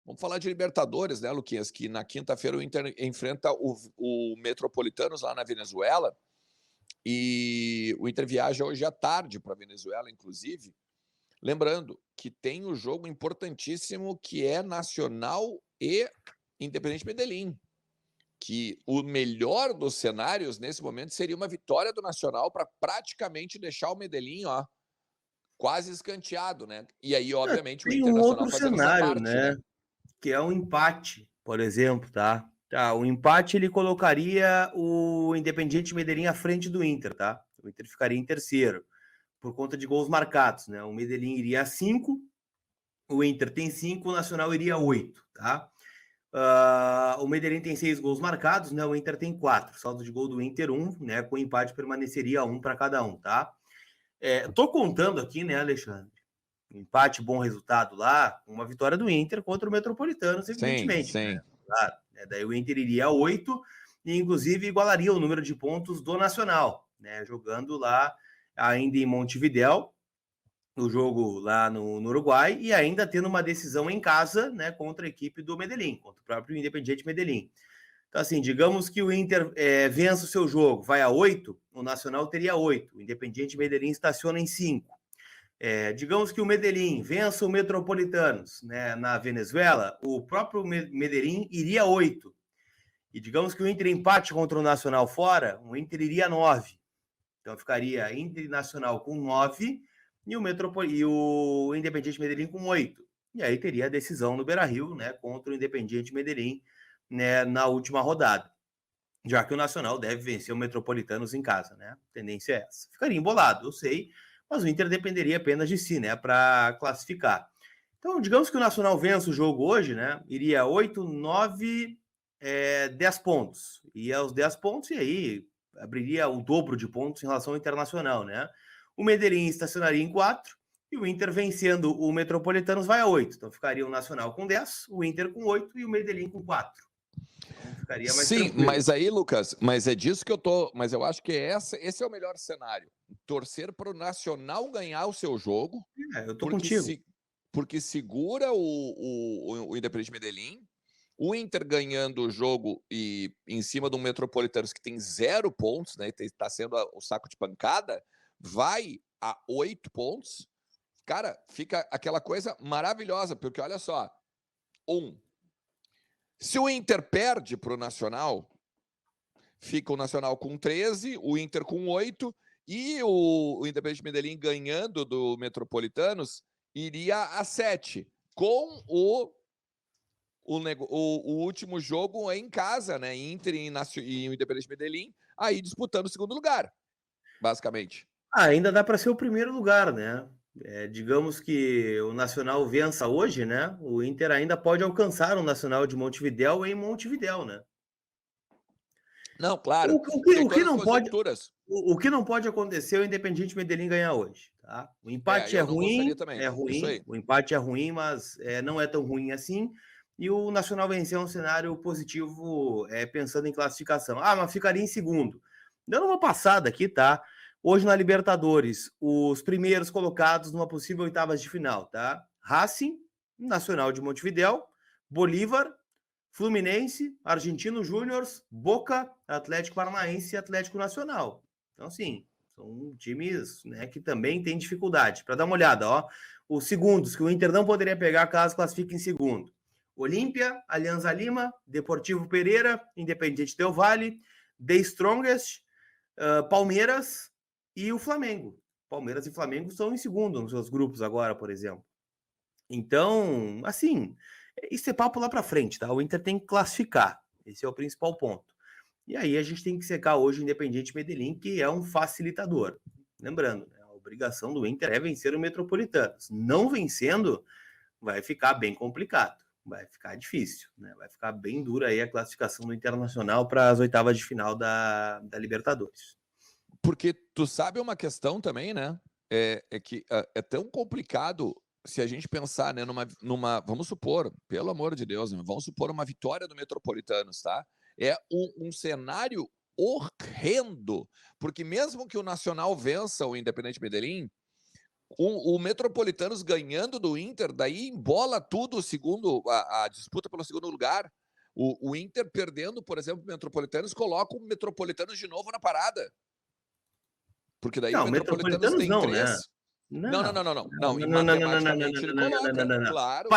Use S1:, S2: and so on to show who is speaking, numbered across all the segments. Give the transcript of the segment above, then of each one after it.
S1: Vamos falar de Libertadores, né, Luquinhas? Que na quinta-feira o Inter enfrenta o Metropolitanos lá na Venezuela. E o Inter viaja hoje à tarde para a Venezuela, inclusive. Lembrando que tem o jogo importantíssimo que é Nacional e Independente Medellín. Que o melhor dos cenários nesse momento seria uma vitória do Nacional para praticamente deixar o Medellín, ó, quase escanteado, né? E aí, obviamente, o
S2: Tem um
S1: Internacional
S2: outro
S1: fazendo essa
S2: cenário,
S1: parte,
S2: né?
S1: né?
S2: Que é um empate, por exemplo, tá? O empate ele colocaria o Independiente Medellín à frente do Inter, tá? O Inter ficaria em terceiro, por conta de gols marcados, né? O Medellín iria a 5, o Inter tem 5, o Nacional iria a 8, tá? O Medellín tem 6 gols marcados, né? O Inter tem 4. Saldo de gol do Inter 1, né? Com o empate permaneceria 1 para cada um, tá? Tô contando aqui, né, Alexandre? Empate, bom resultado lá, uma vitória do Inter contra o Metropolitanos,
S1: Sim,
S2: evidentemente, né?
S1: sim.
S2: Claro, né? Daí o Inter iria a 8 e, inclusive, igualaria o número de pontos do Nacional, né? Jogando lá ainda em Montevidéu, o jogo lá no Uruguai, e ainda tendo uma decisão em casa, né? Contra a equipe do Medellín, contra o próprio Independiente Medellín. Então, assim, digamos que o Inter vença o seu jogo, vai a 8, o Nacional teria 8, o Independiente Medellín estaciona em 5. Digamos que o Medellín vença o Metropolitanos, né, na Venezuela, o próprio Medellín iria a 8. E digamos que o Inter empate contra o Nacional fora, o Inter iria a 9. Então ficaria Inter e Nacional com 9 e o Independiente Medellín com 8. E aí teria a decisão no Beira-Rio, né, contra o Independiente Medellín, né, na última rodada. Já que o Nacional deve vencer o Metropolitanos em casa, né? A tendência é essa. Ficaria embolado, eu sei, mas o Inter dependeria apenas de si, né, para classificar. Então, digamos que o Nacional vença o jogo hoje, né? Iria 8, 9, 10 pontos. Ia aos 10 pontos e aí abriria o dobro de pontos em relação ao Internacional, né? O Medellín estacionaria em 4 e o Inter vencendo o Metropolitanos vai a 8. Então ficaria o Nacional com 10, o Inter com 8 e o Medellín com 4. Então ficaria mais
S1: Sim,
S2: tranquilo.
S1: mas aí, Lucas, mas é disso que eu tô. Mas eu acho que esse é o melhor cenário. Torcer para o Nacional ganhar o seu jogo,
S2: Eu tô
S1: porque,
S2: contigo.
S1: se, porque segura o Independente Medellín. O Inter ganhando o jogo e em cima do Metropolitanos, que tem 0 pontos, né? Está sendo o saco de pancada, vai a 8 pontos. Cara, fica aquela coisa maravilhosa, porque olha só. Se o Inter perde para o Nacional, fica o Nacional com 13, o Inter com 8, e o Independente Medellín ganhando do Metropolitanos iria a 7, com o último jogo em casa, né? Inter e o Independente Medellín, aí disputando o segundo lugar, basicamente.
S2: Ainda dá para ser o primeiro lugar, né? Digamos que o Nacional vença hoje, né? O Inter ainda pode alcançar o Nacional de Montevidéu em Montevidéu, né?
S1: Não, claro, tem
S2: O que
S1: todas as
S2: não pode,
S1: conjecturas.
S2: o que não pode acontecer é o Independiente Medellín ganhar hoje, tá? O empate
S1: Eu não gostaria também.
S2: é
S1: Isso
S2: ruim,
S1: aí.
S2: o empate é ruim, mas não é tão ruim assim. E o Nacional vencer é um cenário positivo, pensando em classificação. Mas ficaria em segundo. Dando uma passada aqui, tá? Hoje na Libertadores, os primeiros colocados numa possível oitavas de final, tá? Racing, Nacional de Montevidéu, Bolívar, Fluminense, Argentino Júnior, Boca, Atlético Paranaense e Atlético Nacional. Então, assim, são times, né, que também têm dificuldade. Para dar uma olhada, ó, os segundos que o Inter não poderia pegar caso classifique em segundo. Olímpia, Alianza Lima, Deportivo Pereira, Independiente Del Valle, The Strongest, Palmeiras e o Flamengo. Palmeiras e Flamengo estão em segundo nos seus grupos agora, por exemplo. Então, assim, isso é papo lá para frente, tá? O Inter tem que classificar. Esse é o principal ponto. E aí a gente tem que secar hoje o Independiente Medellín, que é um facilitador. Lembrando, né, a obrigação do Inter é vencer o Metropolitanos. Não vencendo, vai ficar bem complicado. Vai ficar difícil, né? Vai ficar bem dura aí a classificação do Internacional para as oitavas de final da Libertadores.
S1: Porque tu sabe uma questão também, né? É que é tão complicado se a gente pensar, né, vamos supor, pelo amor de Deus, né, vamos supor uma vitória do Metropolitanos, tá? É um cenário horrendo, porque mesmo que o Nacional vença o Independente Medellín, O Metropolitanos ganhando do Inter, daí embola tudo a disputa pelo segundo lugar. O Inter perdendo, por exemplo, o Metropolitanos, coloca o Metropolitanos de novo na parada. Porque daí
S2: Não,
S1: o Metropolitanos tem
S2: não,
S1: 3.
S2: né?
S1: Não. E matematicamente ele coloca, claro.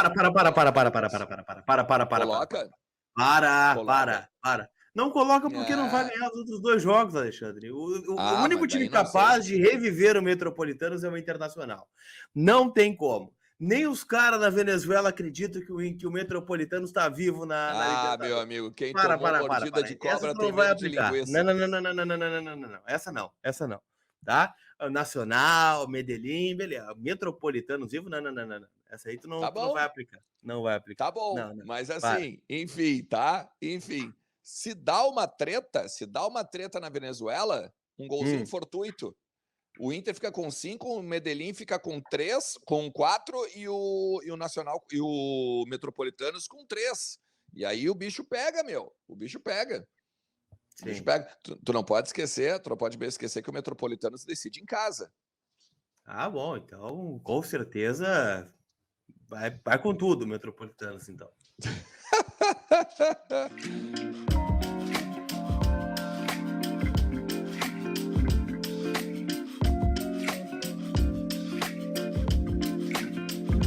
S1: Coloca.
S2: Para. Não coloca porque não vai ganhar os outros 2 jogos, Alexandre. O único time capaz de reviver o Metropolitanos é o Internacional. Não tem como. Nem os caras da Venezuela acreditam que o Metropolitano está vivo na Libertadores.
S1: Meu amigo, quem tomou mordida de cobra tem medo de linguiça.
S2: Não. Essa não. Tá? Nacional, Medellín, beleza. Metropolitanos vivo, não. Essa aí tu não vai aplicar. Não vai aplicar.
S1: Tá bom, mas assim, enfim, tá? Enfim, se dá uma treta na Venezuela, um golzinho fortuito. O Inter fica com 5, o Medellín fica com 3, com 4 e o Nacional e o Metropolitanos com 3. E aí o bicho pega, meu. O bicho pega. Tu não pode esquecer, tu não pode esquecer que o Metropolitanos decide em casa.
S2: Ah, bom, então com certeza vai com tudo o Metropolitanos, então.